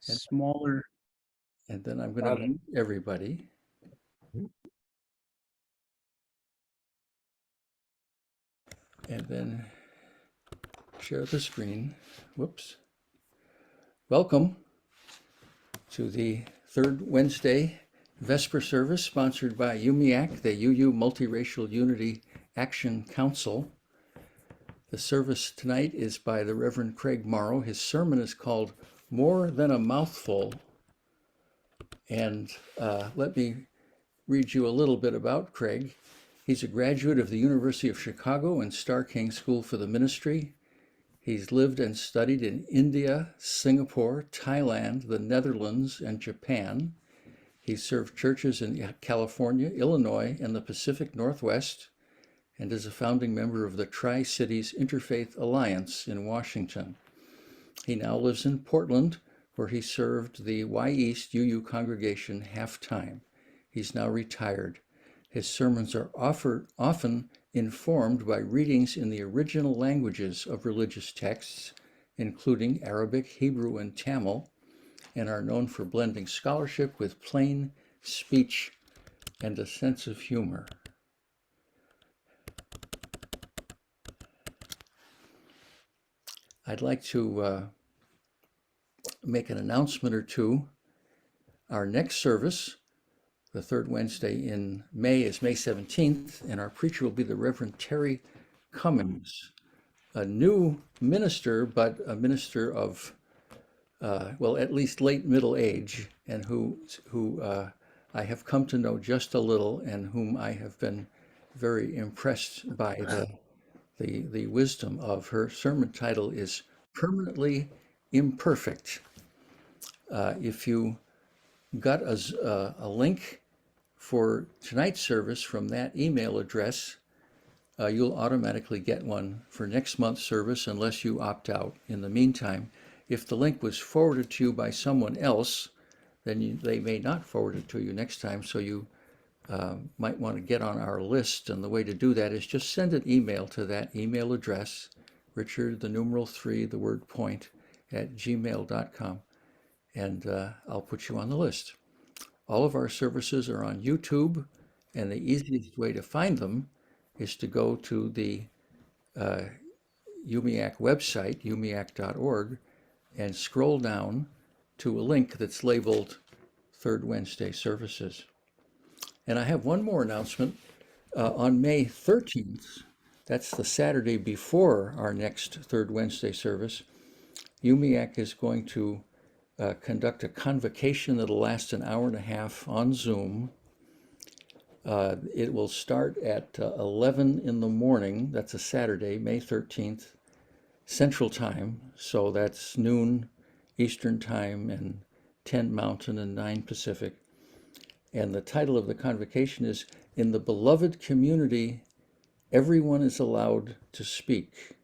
and, smaller. and then I'm going to mute everybody. And then share the screen. Whoops. Welcome to the third Wednesday Vesper service sponsored by UMIAC, the UU Multiracial Unity Action Council. The service tonight is by the Reverend Craig Moro. His sermon is called More Than a Mouthful. And let me read you a little bit about Craig. He's a graduate of the University of Chicago and Starr King School for the Ministry. He's lived and studied in India, Singapore, Thailand, the Netherlands, and Japan. He served churches in California, Illinois, and the Pacific Northwest, and is a founding member of the Tri-Cities Interfaith Alliance in Washington. He now lives in Portland, where he served the Y East UU congregation half-time. He's now retired. His sermons are often informed by readings in the original languages of religious texts, including Arabic, Hebrew, and Tamil, and are known for blending scholarship with plain speech and a sense of humor. I'd like to make an announcement or two. Our next service, the third Wednesday in May, is May 17th, and our preacher will be the Reverend Terry Cummings, a new minister, but a minister of, well, at least late middle age, and who I have come to know just a little, and whom I have been very impressed by the wisdom of. Her sermon title is Permanently Imperfect. If you got a link for tonight's service from that email address, you'll automatically get one for next month's service unless you opt out. In the meantime, if the link was forwarded to you by someone else, then they may not forward it to you next time, so you might want to get on our list. And the way to do that is just send an email to that email address, Richard, the numeral 3, the word point, @gmail.com, and I'll put you on the list. All of our services are on YouTube, and the easiest way to find them is to go to the UMIAC website, umiac.org, and scroll down to a link that's labeled Third Wednesday Services. And I have one more announcement. On May 13th, that's the Saturday before our next Third Wednesday service, UMIAC is going to conduct a convocation that'll last an hour and a half on Zoom. It will start at 11 in the morning. That's a Saturday, May 13th, Central Time. So that's noon Eastern Time and 10 Mountain and 9 Pacific. And the title of the convocation is In the Beloved Community, Everyone is Allowed to Speak.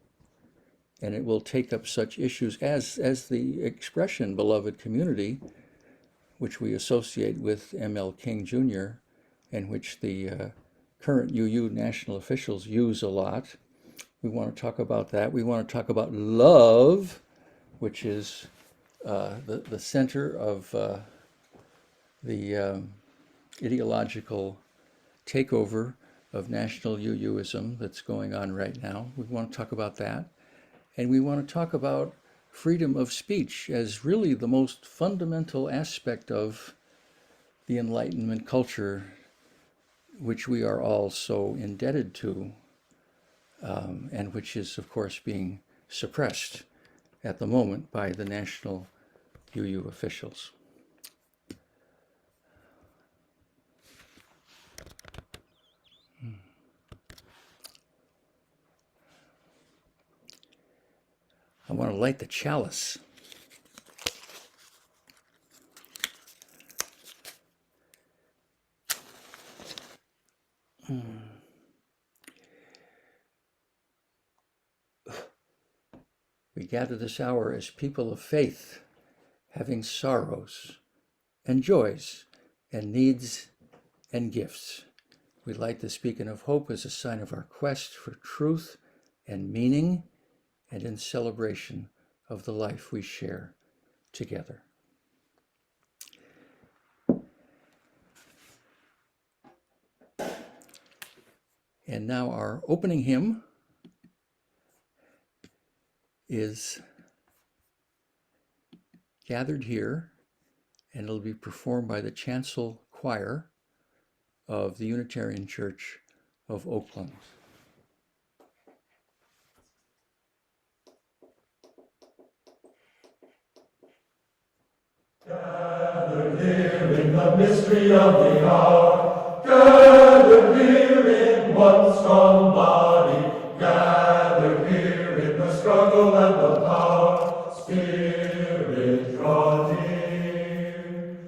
And it will take up such issues as the expression beloved community, which we associate with M.L. King Jr., and which the current UU national officials use a lot. We want to talk about that. We want to talk about love, which is the center of the ideological takeover of national UUism that's going on right now. We want to talk about that. And we want to talk about freedom of speech as really the most fundamental aspect of the Enlightenment culture, which we are all so indebted to, and which is, of course, being suppressed at the moment by the national UU officials. I want to light the chalice. We gather this hour as people of faith, having sorrows and joys and needs and gifts. We light this beacon of hope as a sign of our quest for truth and meaning, and in celebration of the life we share together. And now our opening hymn is gathered here, and it'll be performed by the chancel choir of the Unitarian Church of Oakland. Gathered here in the mystery of the hour, gathered here in one strong body, gathered here in the struggle and the power, Spirit draw near.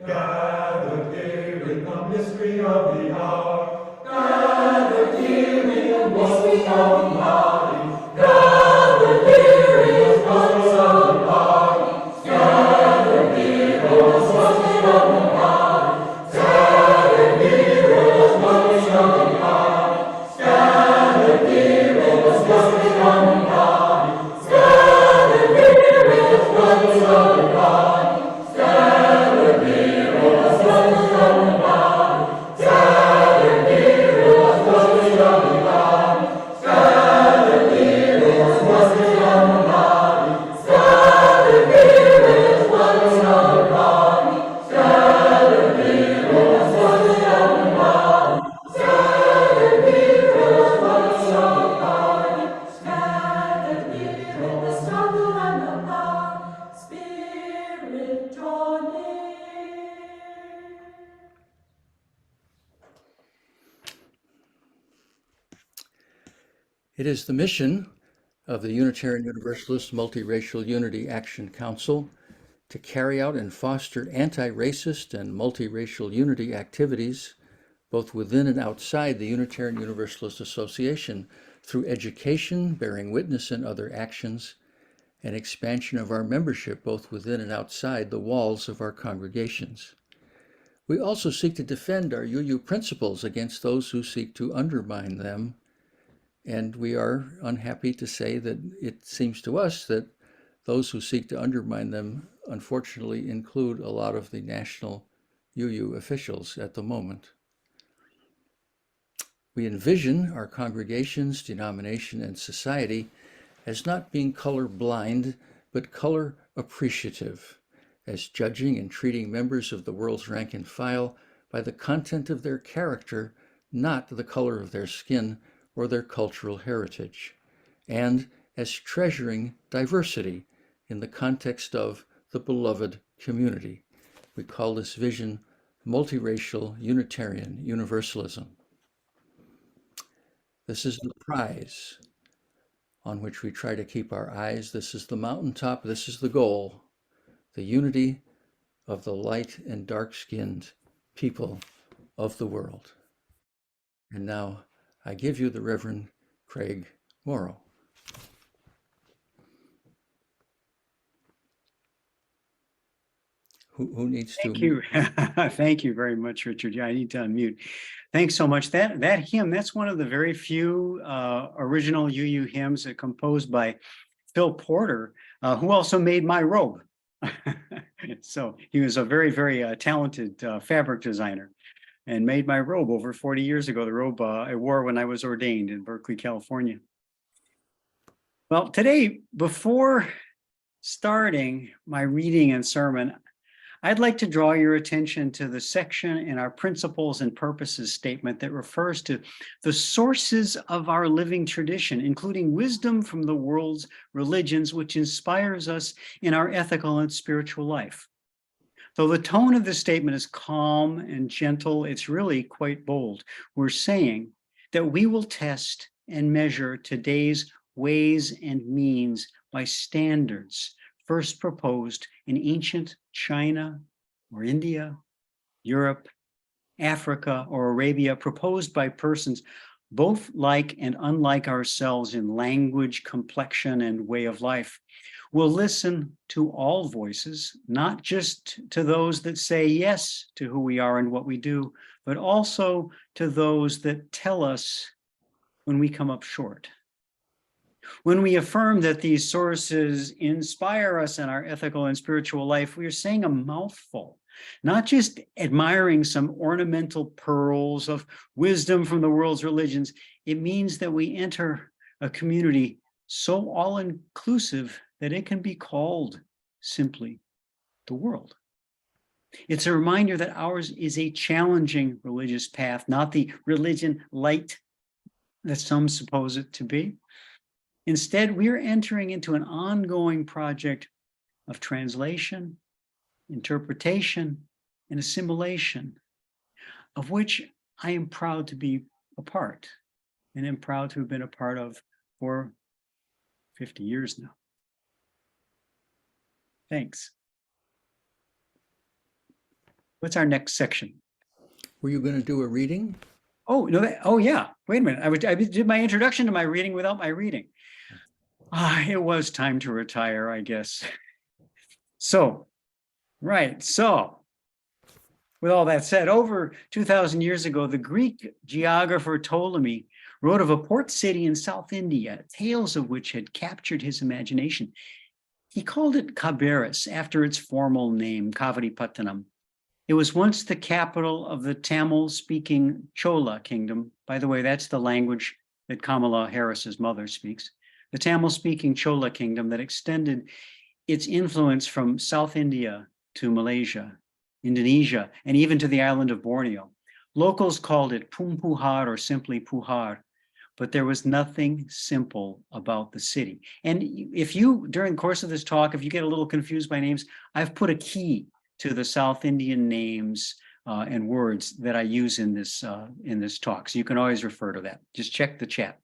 Gathered here in the mystery of the hour, gathered here in one strong body, gathered here in one strong body, gathered here in one strong body, gathered here in one strong body, gathered here in one strong body, gathered here in one strong body, gathered here in one strong body, gathered here in one strong body, gathered here in one strong body, gathered here in one strong body, gathered here in one strong body, gathered here in one strong body, gathered here in the struggle and the power, Spirit draw near. It is the mission of the Unitarian Universalist Multiracial Unity Action Council to carry out and foster anti-racist and multiracial unity activities both within and outside the Unitarian Universalist Association through education, bearing witness, and other actions, and expansion of our membership both within and outside the walls of our congregations. We also seek to defend our UU principles against those who seek to undermine them, and we are unhappy to say that it seems to us that those who seek to undermine them unfortunately include a lot of the national UU officials at the moment. We envision our congregations, denomination, and society as not being color blind, but color appreciative, as judging and treating members of the world's rank and file by the content of their character, not the color of their skin or their cultural heritage, and as treasuring diversity in the context of the beloved community. We call this vision multiracial Unitarian Universalism. This is the prize on which we try to keep our eyes. This is the mountaintop. This is the goal, the unity of the light and dark-skinned people of the world. And now I give you the Reverend Craig Moro. Who needs to? Thank you. Thank you very much, Richard. Yeah, I need to unmute. Thanks so much. That hymn, that's one of the very few original UU hymns composed by Phil Porter, who also made my robe. So he was a very, very talented fabric designer and made my robe over 40 years ago, the robe I wore when I was ordained in Berkeley, California. Well, today, before starting my reading and sermon, I'd like to draw your attention to the section in our Principles and Purposes statement that refers to the sources of our living tradition, including wisdom from the world's religions, which inspires us in our ethical and spiritual life. Though the tone of the statement is calm and gentle, it's really quite bold. We're saying that we will test and measure today's ways and means by standards first proposed in ancient China or India, Europe, Africa, or Arabia, proposed by persons both like and unlike ourselves in language, complexion, and way of life. We'll listen to all voices, not just to those that say yes to who we are and what we do, but also to those that tell us when we come up short. When we affirm that these sources inspire us in our ethical and spiritual life, we are saying a mouthful. not just admiring some ornamental pearls of wisdom from the world's religions. It means that we enter a community so all-inclusive that it can be called simply the world. It's a reminder that ours is a challenging religious path, not the religion light that some suppose it to be. Instead, we're entering into an ongoing project of translation, interpretation, and assimilation, of which I am proud to be a part, and am proud to have been a part of for 50 years now. Thanks. What's our next section? Were you going to do a reading? Oh, no, oh yeah, wait a minute. I did my introduction to my reading without my reading. It was time to retire, I guess. So, right, so with all that said, over 2,000 years ago, the Greek geographer Ptolemy wrote of a port city in South India, tales of which had captured his imagination. He called it Cabarrus after its formal name, Kavaripattanam. It was once the capital of the Tamil-speaking Chola kingdom. By the way, that's the language that Kamala Harris's mother speaks. The Tamil-speaking Chola kingdom that extended its influence from South India to Malaysia, Indonesia, and even to the island of Borneo. Locals called it Pumpuhar or simply Puhar, but there was nothing simple about the city. And if you, during the course of this talk, if you get a little confused by names, I've put a key to the South Indian names and words that I use in this talk. So you can always refer to that. Just check the chat.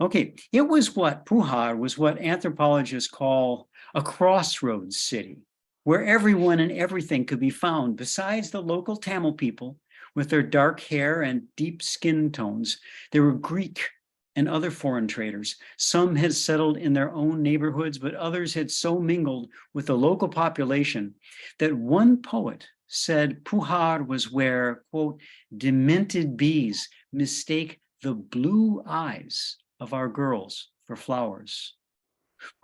Okay, Puhar was what anthropologists call a crossroads city, where everyone and everything could be found besides the local Tamil people with their dark hair and deep skin tones. There were Greek and other foreign traders. Some had settled in their own neighborhoods, but others had so mingled with the local population that one poet said Puhar was where, quote, demented bees mistake the blue eyes of our girls for flowers.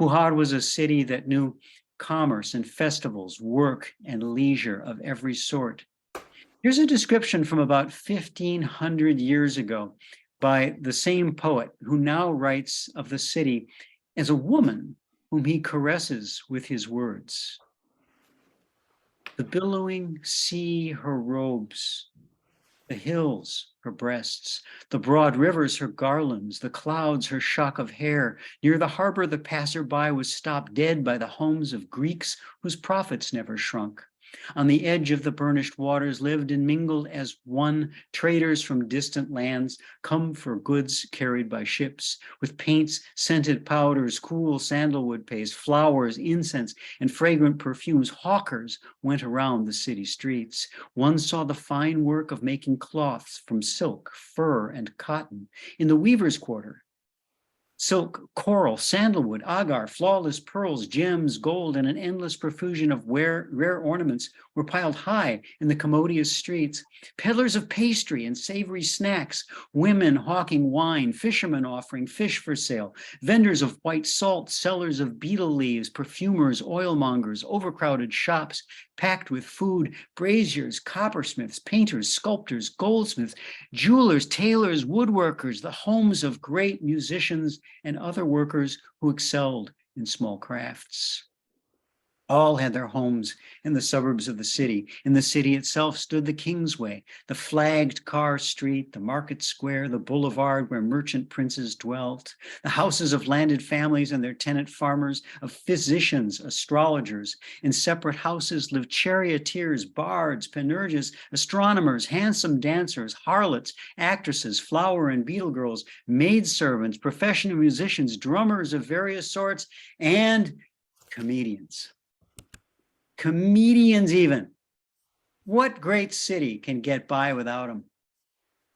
Puhar was a city that knew commerce and festivals, work and leisure of every sort. Here's a description from about 1,500 years ago by the same poet who now writes of the city as a woman whom he caresses with his words. The billowing sea her robes, the hills her breasts, the broad rivers her garlands, the clouds her shock of hair. Near the harbor the passer-by was stopped dead by the homes of Greeks whose profits never shrunk. On the edge of the burnished waters lived and mingled as one traders from distant lands, come for goods carried by ships, with paints, scented powders, cool sandalwood paste, flowers, incense, and fragrant perfumes. Hawkers went around the city streets. One saw the fine work of making cloths from silk, fur, and cotton. In the weaver's quarter, silk, coral, sandalwood, agar, flawless pearls, gems, gold, and an endless profusion of rare ornaments were piled high in the commodious streets. Peddlers of pastry and savory snacks, women hawking wine, fishermen offering fish for sale, vendors of white salt, sellers of betel leaves, perfumers, oilmongers, overcrowded shops packed with food, braziers, coppersmiths, painters, sculptors, goldsmiths, jewelers, tailors, woodworkers, the homes of great musicians and other workers who excelled in small crafts. All had their homes in the suburbs of the city. In the city itself stood the Kingsway, the flagged car street, the market square, the boulevard where merchant princes dwelt, the houses of landed families and their tenant farmers, of physicians, astrologers. In separate houses lived charioteers, bards, panurgists, astronomers, handsome dancers, harlots, actresses, flower and beetle girls, maidservants, professional musicians, drummers of various sorts, and comedians. Comedians even. What great city can get by without them?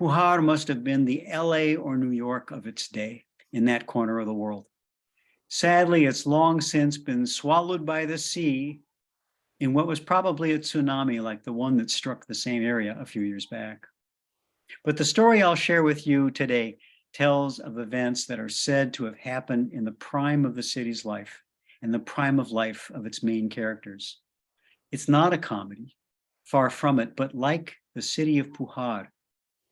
Puhar must have been the LA or New York of its day in that corner of the world. Sadly, it's long since been swallowed by the sea in what was probably a tsunami like the one that struck the same area a few years back. But the story I'll share with you today tells of events that are said to have happened in the prime of the city's life and the prime of life of its main characters. It's not a comedy, far from it, but like the city of Puhar,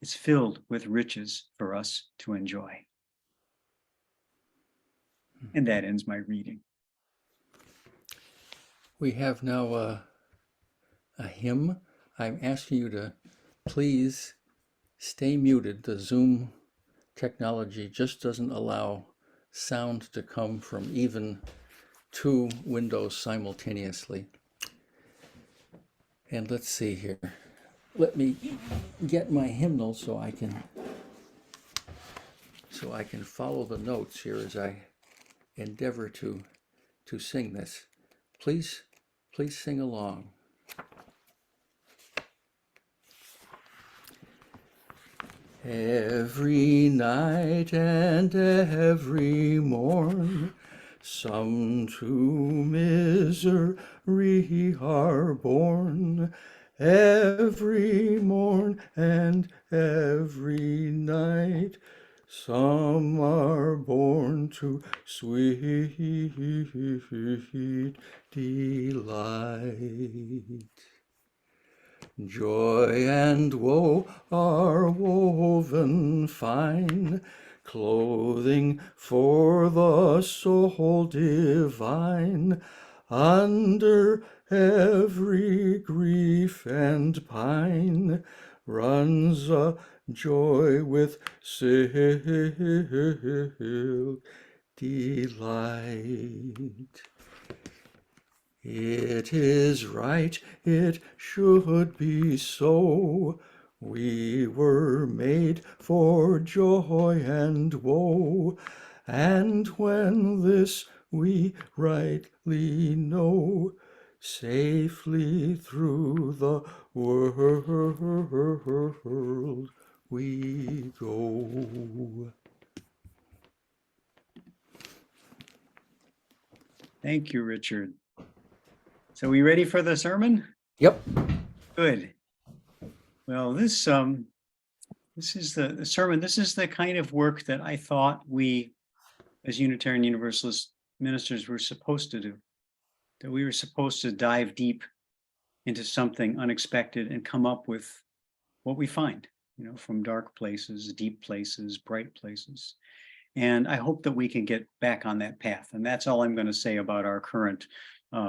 it's filled with riches for us to enjoy. And that ends my reading. We have now a hymn. I'm asking you to please stay muted. The Zoom technology just doesn't allow sound to come from even two windows simultaneously. And let's see here. Let me get my hymnal so I can follow the notes here as I endeavor to sing this. Please sing along. Every night and every morn, some to misery are born. Every morn and every night, some are born to sweet delight. Joy and woe are woven fine, clothing for the soul divine. Under every grief and pine runs a joy with silk delight. It is right, it should be so. We were made for joy and woe, and when this we rightly know, safely through the world we go. Thank you, Richard. So we ready for the sermon? Yep. Good. Well, this is the sermon. This is the kind of work that I thought we, as Unitarian Universalist ministers, were supposed to do. That we were supposed to dive deep into something unexpected and come up with what we find, from dark places, deep places, bright places. And I hope that we can get back on that path. And that's all I'm going to say about our current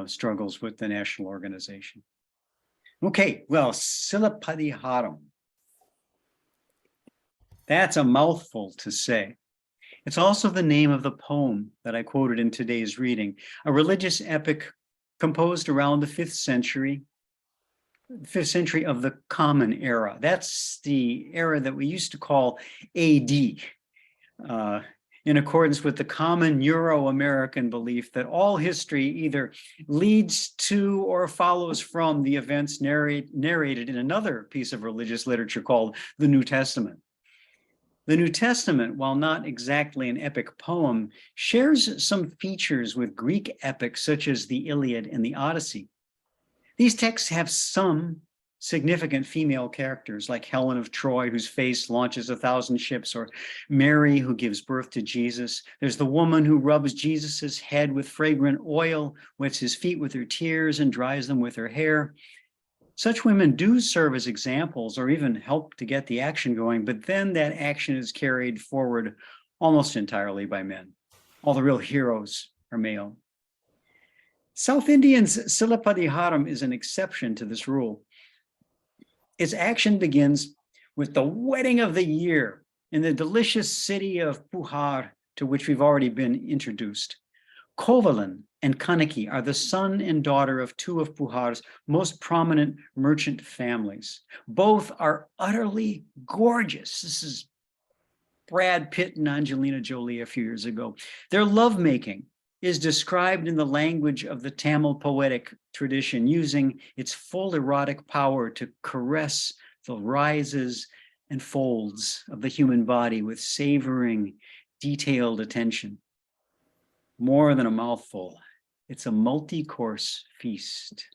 struggles with the national organization. Okay, well, Silapadiharam. That's a mouthful to say. It's also the name of the poem that I quoted in today's reading, a religious epic composed around the 5th century of the Common Era. That's the era that we used to call AD. In accordance with the common Euro-American belief that all history either leads to or follows from the events narrated in another piece of religious literature called the New Testament. The New Testament, while not exactly an epic poem, shares some features with Greek epics such as the Iliad and the Odyssey. These texts have some significant female characters like Helen of Troy, whose face launches 1,000 ships, or Mary, who gives birth to Jesus. There's the woman who rubs Jesus's head with fragrant oil, wets his feet with her tears, and dries them with her hair. Such women do serve as examples or even help to get the action going, but then that action is carried forward almost entirely by men. All the real heroes are male. South Indians' Silapadiharam is an exception to this rule. Its action begins with the wedding of the year in the delicious city of Puhar, to which we've already been introduced. Kovalan and Kanaki are the son and daughter of two of Puhar's most prominent merchant families. Both are utterly gorgeous. This is Brad Pitt and Angelina Jolie a few years ago. Their lovemaking is described in the language of the Tamil poetic tradition, using its full erotic power to caress the rises and folds of the human body with savoring, detailed attention. More than a mouthful, it's a multi-course feast.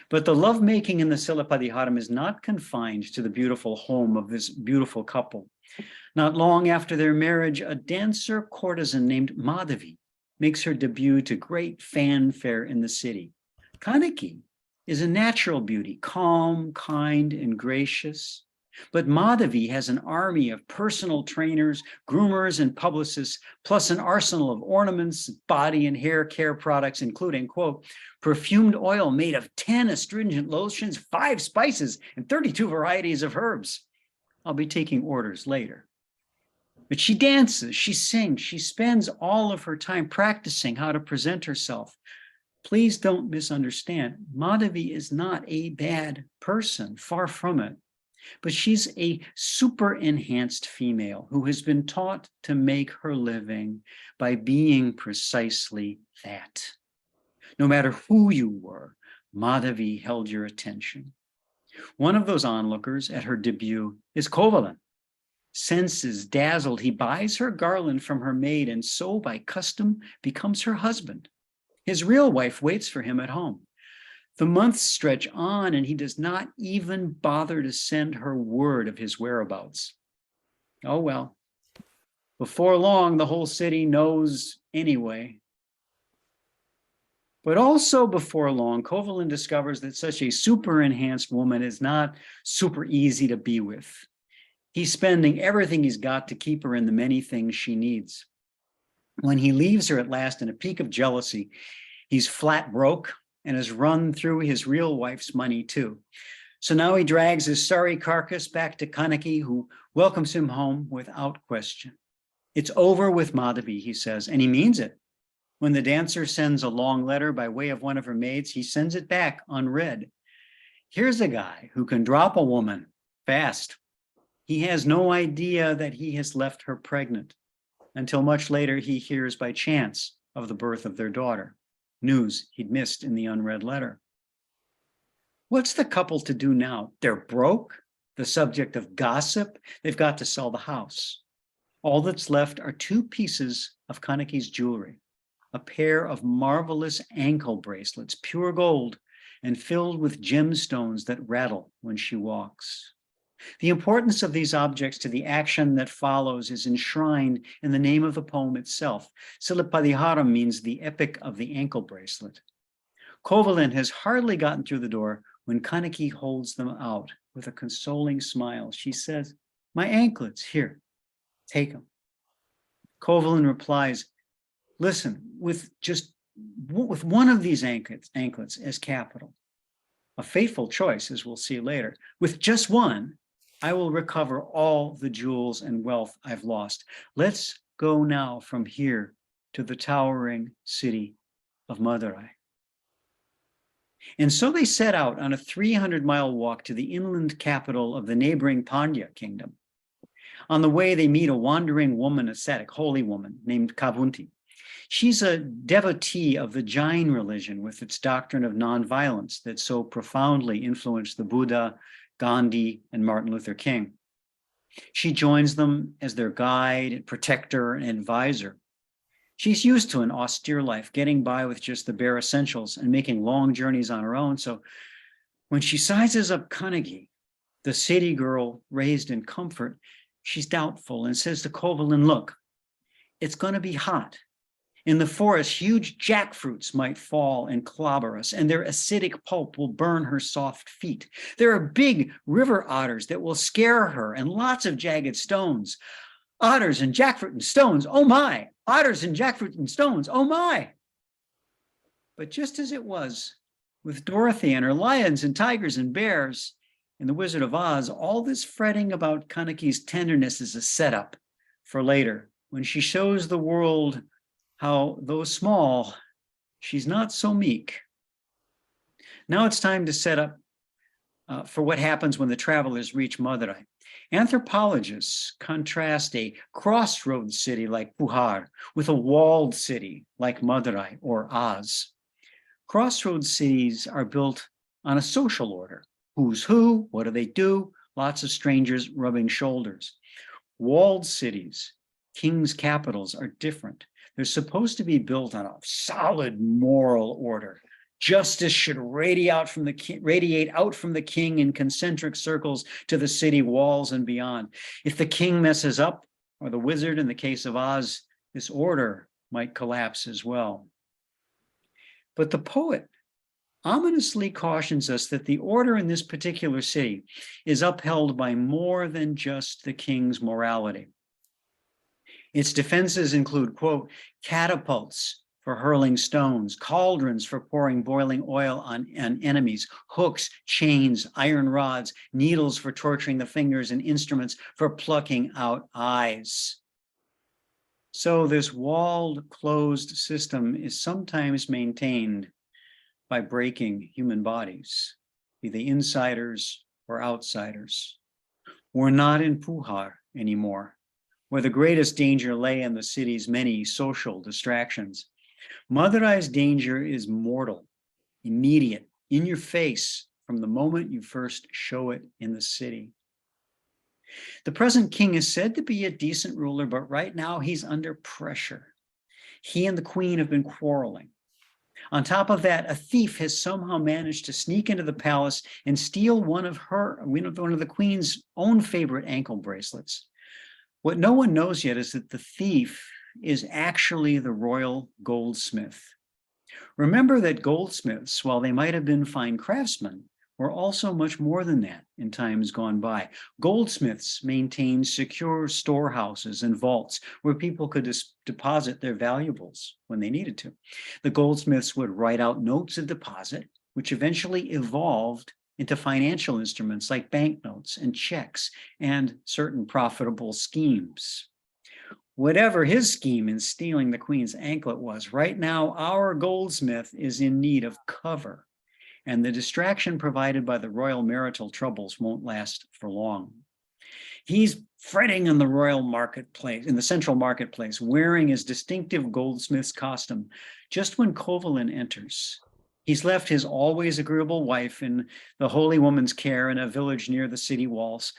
But the lovemaking in the Silapadiharam is not confined to the beautiful home of this beautiful couple. Not long after their marriage, a dancer courtesan named Madhavi makes her debut to great fanfare in the city. Kanaki is a natural beauty, calm, kind, and gracious. But Madhavi has an army of personal trainers, groomers, and publicists, plus an arsenal of ornaments, body and hair care products, including, quote, perfumed oil made of 10 astringent lotions, 5 spices, and 32 varieties of herbs. I'll be taking orders later. But she dances, she sings, she spends all of her time practicing how to present herself. Please don't misunderstand. Madhavi is not a bad person, far from it. But she's a super enhanced female who has been taught to make her living by being precisely that. No matter who you were, Madhavi held your attention. One of those onlookers at her debut is Kovalin. Senses dazzled, he buys her garland from her maid and so by custom becomes her husband. His real wife waits for him at home. The months stretch on and he does not even bother to send her word of his whereabouts. Oh well, before long the whole city knows anyway. But also before long, Kovalin discovers that such a super enhanced woman is not super easy to be with. He's spending everything he's got to keep her in the many things she needs. When he leaves her at last in a peak of jealousy, he's flat broke and has run through his real wife's money too. So now he drags his sorry carcass back to Kanaki, who welcomes him home without question. It's over with Madhavi, he says, and he means it. When the dancer sends a long letter by way of one of her maids, he sends it back unread. Here's a guy who can drop a woman fast. He has no idea that he has left her pregnant until much later he hears by chance of the birth of their daughter, news he'd missed in the unread letter. What's the couple to do now? They're broke, the subject of gossip. They've got to sell the house. All that's left are 2 pieces of Kanaki's jewelry, a pair of marvelous ankle bracelets, pure gold, and filled with gemstones that rattle when she walks. The importance of these objects to the action that follows is enshrined in the name of the poem itself. Silapadiharam means the epic of the ankle bracelet. Kovalin has hardly gotten through the door when Kanaki holds them out with a consoling smile. She says, "My anklets, here, take them." Kovalin replies, "Listen, with one of these anklets as capital, a fateful choice, as we'll see later, with just one, I will recover all the jewels and wealth I've lost. Let's go now from here to the towering city of Madurai." And so they set out on a 300-mile walk to the inland capital of the neighboring Pandya kingdom. On the way, they meet a wandering woman ascetic, holy woman, named Kavunti. She's a devotee of the Jain religion with its doctrine of nonviolence that so profoundly influenced the Buddha, Gandhi, and Martin Luther King. She joins them as their guide, protector, and advisor. She's used to an austere life, getting by with just the bare essentials and making long journeys on her own. So when she sizes up Kanagi, the city girl raised in comfort, she's doubtful and says to Kovalin, "Look, it's going to be hot. In the forest, huge jackfruits might fall and clobber us, and their acidic pulp will burn her soft feet. There are big river otters that will scare her, and lots of jagged stones. Otters and jackfruit and stones, oh my! Otters and jackfruit and stones, oh my!" But just as it was with Dorothy and her lions and tigers and bears in The Wizard of Oz, all this fretting about Kanaki's tenderness is a setup for later, when she shows the world how, though small, she's not so meek. Now it's time to set up for what happens when the travelers reach Madurai. Anthropologists contrast a crossroads city like Puhar with a walled city like Madurai or Oz. Crossroads cities are built on a social order. Who's who? What do? Lots of strangers rubbing shoulders. Walled cities, king's capitals, are different. They're supposed to be built on a solid moral order. Justice should radiate out from the king in concentric circles to the city walls and beyond. If the king messes up, or the wizard in the case of Oz, this order might collapse as well. But the poet ominously cautions us that the order in this particular city is upheld by more than just the king's morality. Its defenses include, quote, catapults for hurling stones, cauldrons for pouring boiling oil on enemies, hooks, chains, iron rods, needles for torturing the fingers, and instruments for plucking out eyes. So this walled, closed system is sometimes maintained by breaking human bodies, be they insiders or outsiders. We're not in Pujar anymore, where the greatest danger lay in the city's many social distractions. Madurai's danger is mortal, immediate, in your face from the moment you first show it in the city. The present king is said to be a decent ruler, but right now he's under pressure. He and the queen have been quarreling. On top of that, a thief has somehow managed to sneak into the palace and steal one of the queen's own favorite ankle bracelets. What no one knows yet is that the thief is actually the royal goldsmith. Remember that goldsmiths, while they might have been fine craftsmen, were also much more than that in times gone by. Goldsmiths maintained secure storehouses and vaults where people could deposit their valuables when they needed to. The goldsmiths would write out notes of deposit, which eventually evolved into financial instruments like banknotes and checks and certain profitable schemes. Whatever his scheme in stealing the queen's anklet was, right now our goldsmith is in need of cover, and the distraction provided by the royal marital troubles won't last for long. He's fretting in the royal marketplace, in the central marketplace, wearing his distinctive goldsmith's costume, just when Kovalin enters. He's left his always agreeable wife in the holy woman's care in a village near the city walls.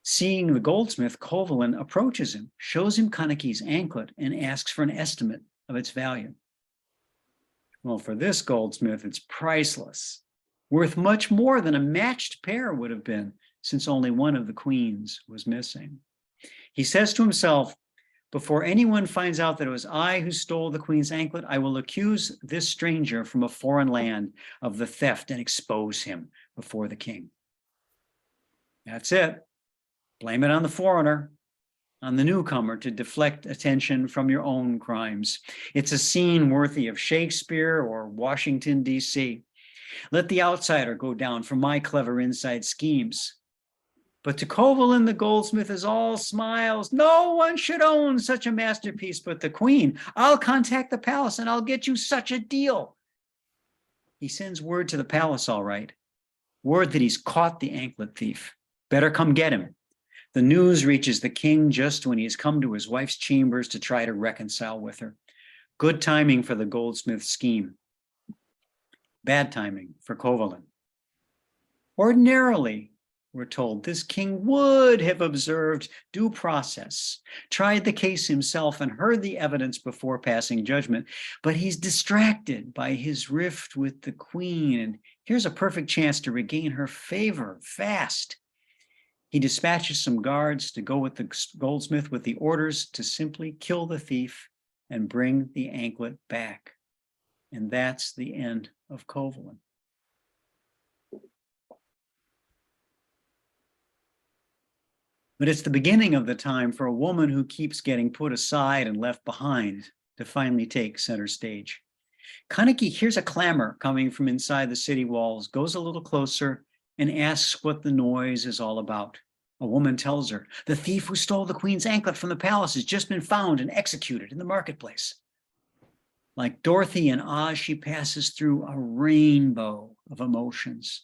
Seeing the goldsmith, Kovalin approaches him, shows him Kaneki's anklet, and asks for an estimate of its value. Well, for this goldsmith, it's priceless, worth much more than a matched pair would have been, since only one of the queens was missing. He says to himself, before anyone finds out that it was I who stole the queen's anklet, I will accuse this stranger from a foreign land of the theft and expose him before the king. That's it. Blame it on the foreigner, on the newcomer, to deflect attention from your own crimes. It's a scene worthy of Shakespeare or Washington, D.C. Let the outsider go down for my clever inside schemes. But to Kovalin, the goldsmith is all smiles. No one should own such a masterpiece but the queen. I'll contact the palace and I'll get you such a deal. He sends word to the palace, all right. Word that he's caught the anklet thief. Better come get him. The news reaches the king just when he has come to his wife's chambers to try to reconcile with her. Good timing for the goldsmith's scheme. Bad timing for Kovalin. Ordinarily, we're told, this king would have observed due process, tried the case himself, and heard the evidence before passing judgment. But he's distracted by his rift with the queen, and here's a perfect chance to regain her favor fast. He dispatches some guards to go with the goldsmith with the orders to simply kill the thief and bring the anklet back. And that's the end of Kovalin. But it's the beginning of the time for a woman who keeps getting put aside and left behind to finally take center stage. Kaneki hears a clamor coming from inside the city walls, goes a little closer, and asks what the noise is all about. A woman tells her, the thief who stole the queen's anklet from the palace has just been found and executed in the marketplace. Like Dorothy in Oz, she passes through a rainbow of emotions.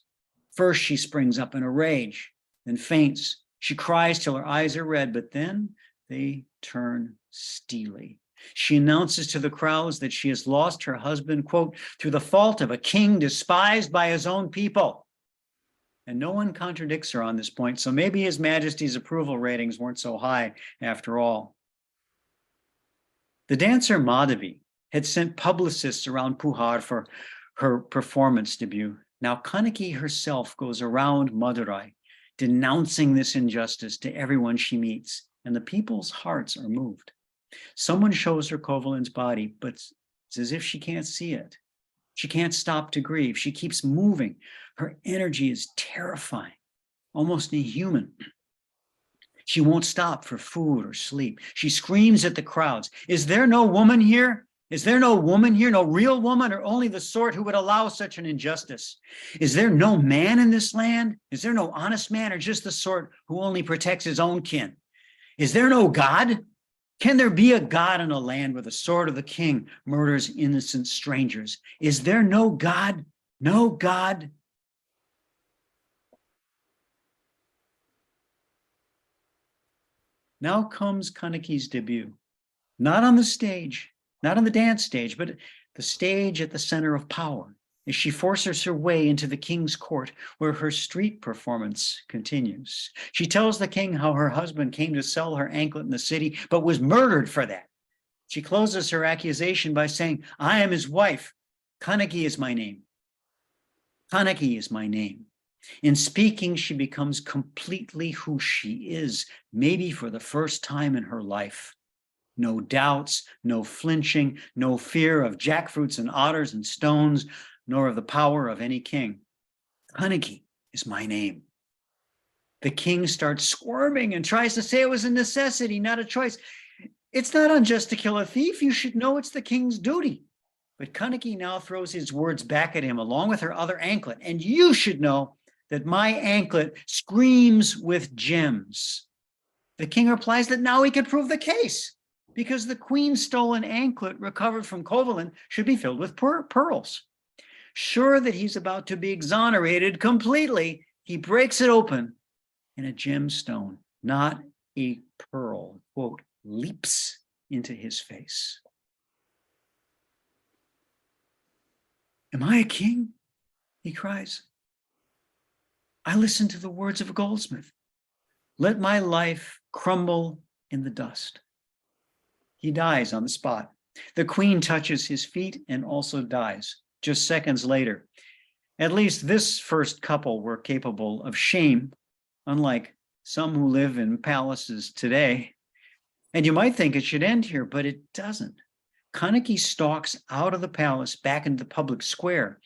First, she springs up in a rage, then faints. She cries till her eyes are red, but then they turn steely. She announces to the crowds that she has lost her husband, quote, through the fault of a king despised by his own people. And no one contradicts her on this point, so maybe His Majesty's approval ratings weren't so high after all. The dancer Madhavi had sent publicists around Pujar for her performance debut. Now Kaneki herself goes around Madurai, denouncing this injustice to everyone she meets, and the people's hearts are moved. Someone shows her Kovalin's body, but it's as if she can't see it. She can't stop to grieve. She keeps moving. Her energy is terrifying, almost inhuman. She won't stop for food or sleep. She screams at the crowds. Is there no woman here? Is there no woman here, no real woman, or only the sort who would allow such an injustice? Is there no man in this land? Is there no honest man, or just the sort who only protects his own kin? Is there no God? Can there be a God in a land where the sword of the king murders innocent strangers? Is there no God? No God? Now comes Kaneki's debut, not on the stage, not on the dance stage, but the stage at the center of power, as she forces her way into the king's court, where her street performance continues. She tells the king how her husband came to sell her anklet in the city, but was murdered for that. She closes her accusation by saying, I am his wife. Kaneki is my name. Kaneki is my name. In speaking, she becomes completely who she is, maybe for the first time in her life. No doubts, no flinching, no fear of jackfruits and otters and stones, nor of the power of any king. Kaneki is my name. The king starts squirming and tries to say it was a necessity, not a choice. It's not unjust to kill a thief. You should know it's the king's duty. But Kaneki now throws his words back at him along with her other anklet. And you should know that my anklet screams with gems. The king replies that now he can prove the case, because the queen's stolen anklet recovered from Kovalin should be filled with pearls. Sure that he's about to be exonerated completely, he breaks it open, and a gemstone, not a pearl, quote, leaps into his face. Am I a king? He cries. I listen to the words of a goldsmith. Let my life crumble in the dust. He dies on the spot. The queen touches his feet and also dies just seconds later. At least this first couple were capable of shame, unlike some who live in palaces today. And you might think it should end here, but it doesn't. Kaneki stalks out of the palace back into the public square.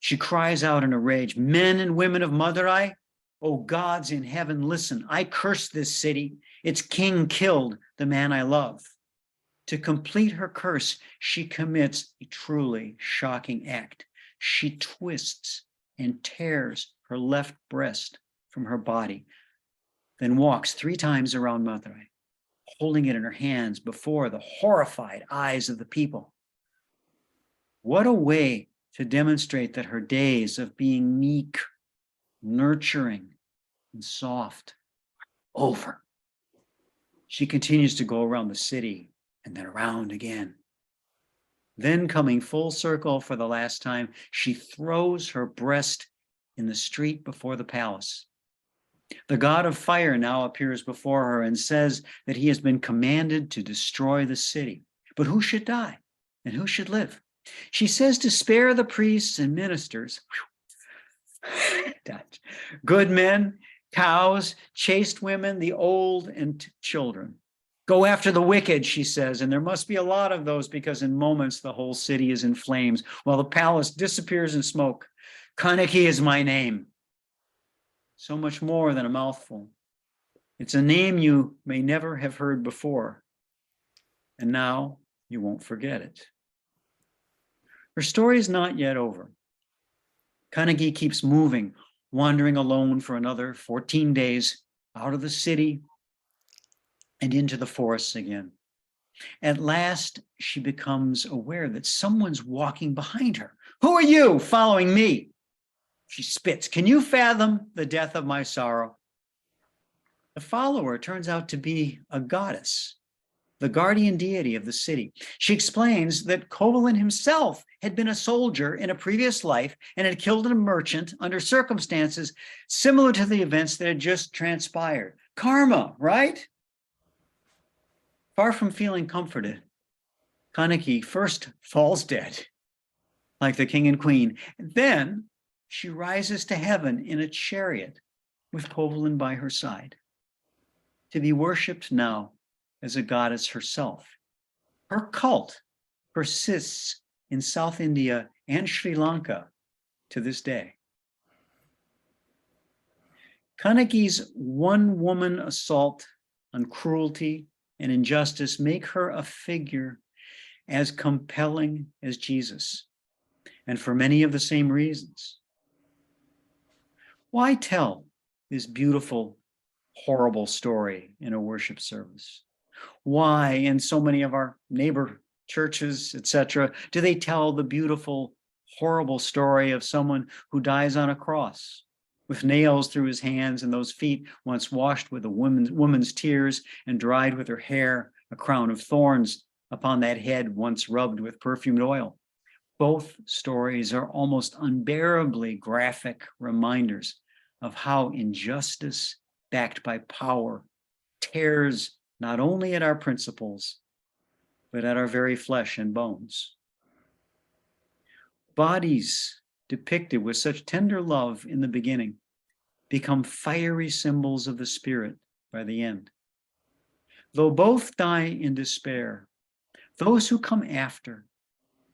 She cries out in a rage, men and women of Madurai, O gods in heaven, listen, I curse this city. Its king killed the man I love. To complete her curse, she commits a truly shocking act. She twists and tears her left breast from her body, then walks 3 times around Madurai, holding it in her hands before the horrified eyes of the people. What a way to demonstrate that her days of being meek, nurturing, and soft are over. She continues to go around the city and then around again. Then, coming full circle for the last time, she throws her breast in the street before the palace. The god of fire now appears before her and says that he has been commanded to destroy the city. But who should die and who should live? She says to spare the priests and ministers, good men, cows, chaste women, the old and children. Go after the wicked, she says, and there must be a lot of those because in moments the whole city is in flames while the palace disappears in smoke. Kaneki is my name. So much more than a mouthful. It's a name you may never have heard before, and now you won't forget it. Her story is not yet over. Kaneki keeps moving, wandering alone for another 14 days out of the city and into the forests again. At last, she becomes aware that someone's walking behind her. Who are you following me? She spits. Can you fathom the depth of my sorrow? The follower turns out to be a goddess, the guardian deity of the city. She explains that Kovalin himself had been a soldier in a previous life and had killed a merchant under circumstances similar to the events that had just transpired. Karma, right? Far from feeling comforted, Kaneki first falls dead, like the king and queen. Then she rises to heaven in a chariot with Kovalin by her side, to be worshipped now as a goddess herself. Her cult persists in South India and Sri Lanka to this day. Carnegie's one-woman assault on cruelty and injustice make her a figure as compelling as Jesus, and for many of the same reasons. Why tell this beautiful, horrible story in a worship service? Why, in so many of our neighbor churches, etc., do they tell the beautiful, horrible story of someone who dies on a cross with nails through his hands and those feet once washed with a woman's tears and dried with her hair, a crown of thorns upon that head once rubbed with perfumed oil? Both stories are almost unbearably graphic reminders of how injustice backed by power tears not only at our principles, but at our very flesh and bones. Bodies depicted with such tender love in the beginning become fiery symbols of the Spirit by the end. Though both die in despair, those who come after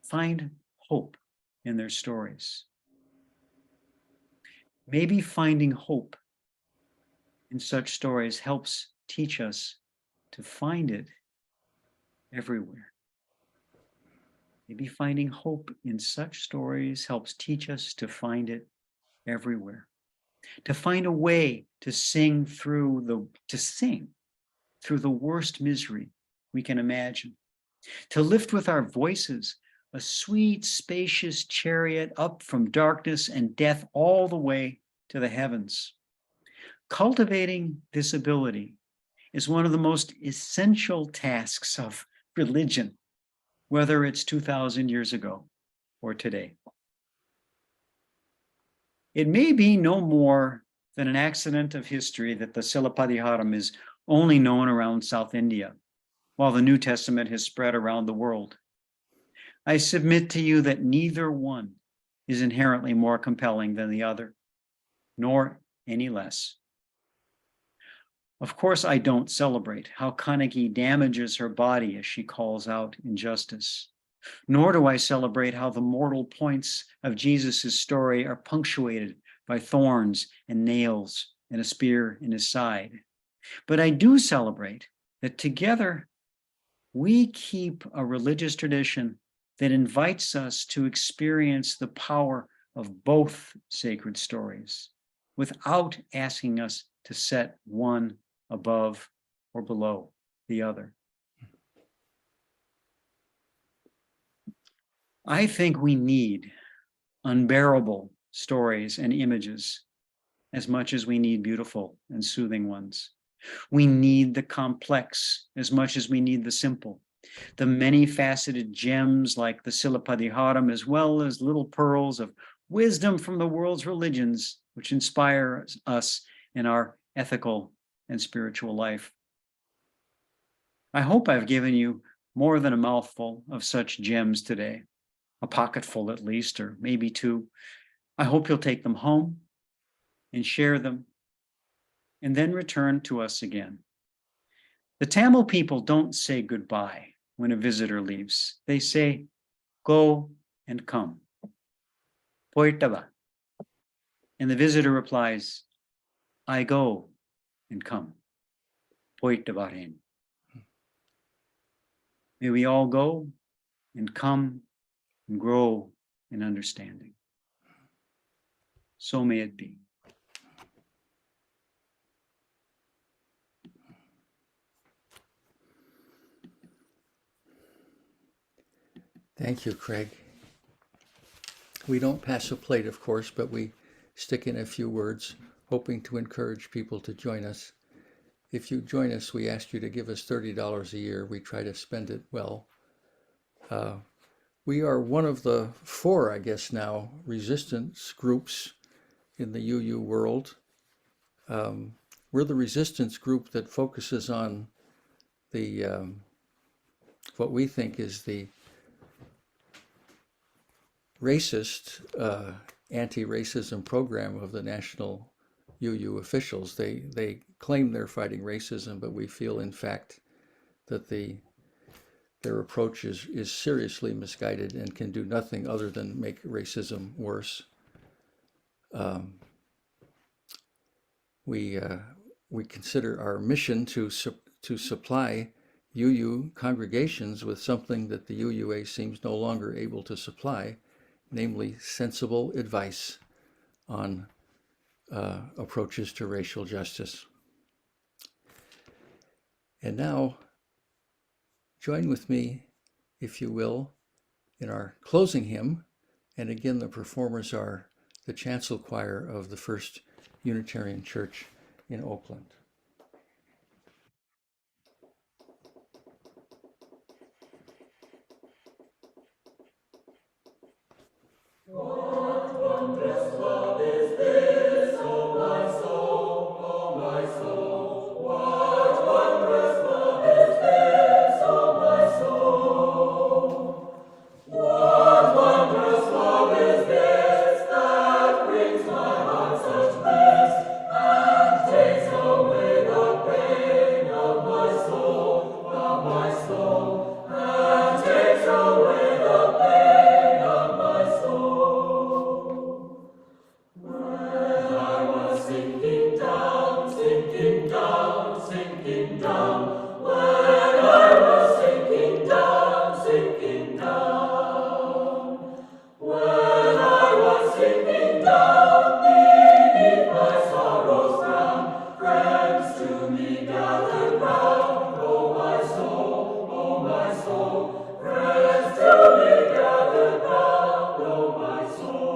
find hope in their stories. Maybe finding hope in such stories helps teach us to find it everywhere. Maybe finding hope in such stories helps teach us to find it everywhere. To find a way to sing through the worst misery we can imagine. To lift with our voices a sweet, spacious chariot up from darkness and death all the way to the heavens. Cultivating this ability is one of the most essential tasks of religion, whether it's 2,000 years ago or today. It may be no more than an accident of history that the Silappadiharam is only known around South India, while the New Testament has spread around the world. I submit to you that neither one is inherently more compelling than the other, nor any less. Of course, I don't celebrate how Carnegie damages her body as she calls out injustice, nor do I celebrate how the mortal points of Jesus' story are punctuated by thorns and nails and a spear in his side. But I do celebrate that together we keep a religious tradition that invites us to experience the power of both sacred stories without asking us to set one above or below the other. I think we need unbearable stories and images as much as we need beautiful and soothing ones. We need the complex as much as we need the simple, the many-faceted gems like the Silappadiharam, as well as little pearls of wisdom from the world's religions, which inspire us in our ethical and spiritual life. I hope I've given you more than a mouthful of such gems today, a pocketful at least, or maybe two. I hope you'll take them home and share them, and then return to us again. The Tamil people don't say goodbye when a visitor leaves. They say, go and come. Poitava. And the visitor replies, I go and come. Poitavaren. May we all go and come and grow in understanding. So may it be. Thank you, Craig. We don't pass a plate, of course, but we stick in a few words, hoping to encourage people to join us. If you join us, we ask you to give us $30 a year. We try to spend it well. We are one of the 4, I guess now, resistance groups in the UU world. We're the resistance group that focuses on the what we think is the racist anti-racism program of the national UU officials. They claim they're fighting racism, but we feel in fact that the their approach is seriously misguided and can do nothing other than make racism worse. We consider our mission to supply UU congregations with something that the UUA seems no longer able to supply, namely sensible advice on approaches to racial justice. And now, join with me, if you will, in our closing hymn. And again, the performers are the chancel choir of the First Unitarian Church in Oakland. What wondrous love is this, O my soul, O my soul? What wondrous love is this, O my soul? What wondrous love is this that brings my heart such bliss and takes away the pain of my soul, and takes away the pain of my soul. When I was sinking down, sinking down, sinking down, when I was sinking down, sinking down, when I was sinking down beneath my sorrow's crown, friends to me gathered round, oh my soul, friends to me gathered round, oh my soul.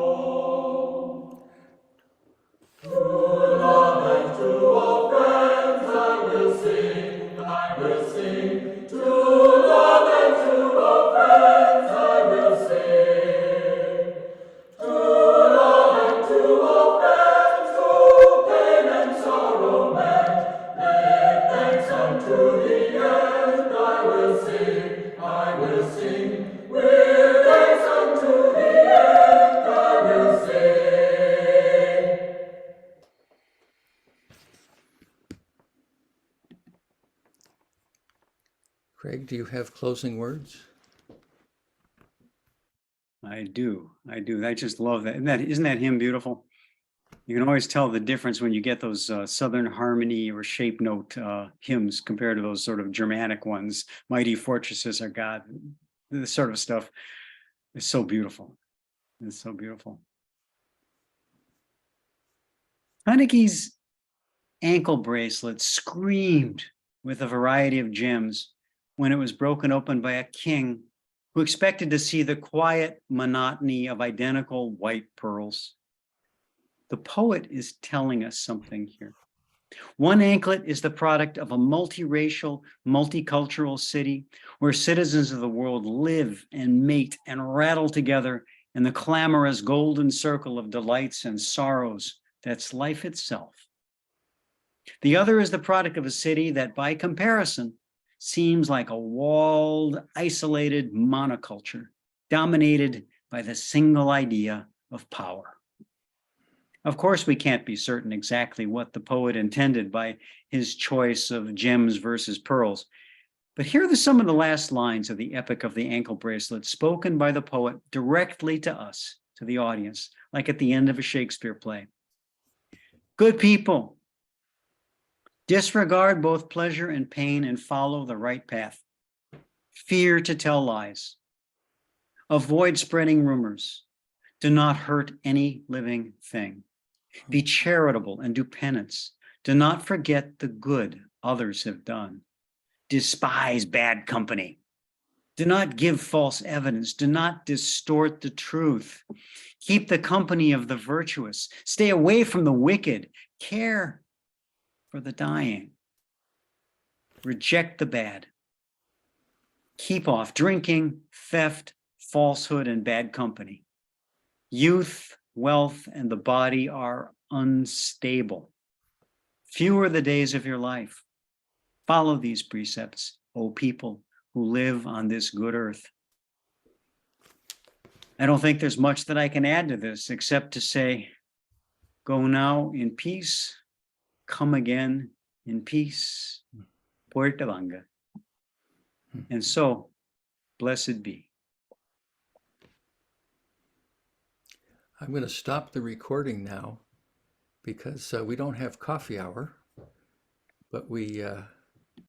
To love and to all friends I will sing, I will sing. To love and to all friends I will sing. To love and to all friends who pain and sorrow met, give thanks unto the end. I will sing, with thanks unto the end I will sing. Craig, do you have closing words? I do. I just love that. Isn't that hymn beautiful? You can always tell the difference when you get those Southern harmony or shape note hymns compared to those sort of Germanic ones. Mighty fortresses are God. This sort of stuff is so beautiful. It's so beautiful. Heineke's ankle bracelet screamed with a variety of gems when it was broken open by a king who expected to see the quiet monotony of identical white pearls. The poet is telling us something here. One anklet is the product of a multiracial, multicultural city where citizens of the world live and mate and rattle together in the clamorous golden circle of delights and sorrows that's life itself. The other is the product of a city that, by comparison, seems like a walled, isolated monoculture, dominated by the single idea of power. Of course, we can't be certain exactly what the poet intended by his choice of gems versus pearls, but here are some of the last lines of the Epic of the Ankle Bracelet spoken by the poet directly to us, to the audience, like at the end of a Shakespeare play. Good people, disregard both pleasure and pain and follow the right path. Fear to tell lies. Avoid spreading rumors. Do not hurt any living thing. Be charitable and do penance. Do not forget the good others have done. Despise bad company. Do not give false evidence. Do not distort the truth. Keep the company of the virtuous. Stay away from the wicked. Care for the dying. Reject the bad. Keep off drinking, theft, falsehood, and bad company. Youth, wealth, and the body are unstable. Few are the days of your life. Follow these precepts, O people who live on this good earth. I don't think there's much that I can add to this except to say, go now in peace, come again in peace, Puerta Vanga. And so Blessed be. I'm going to stop the recording now because we don't have coffee hour, but we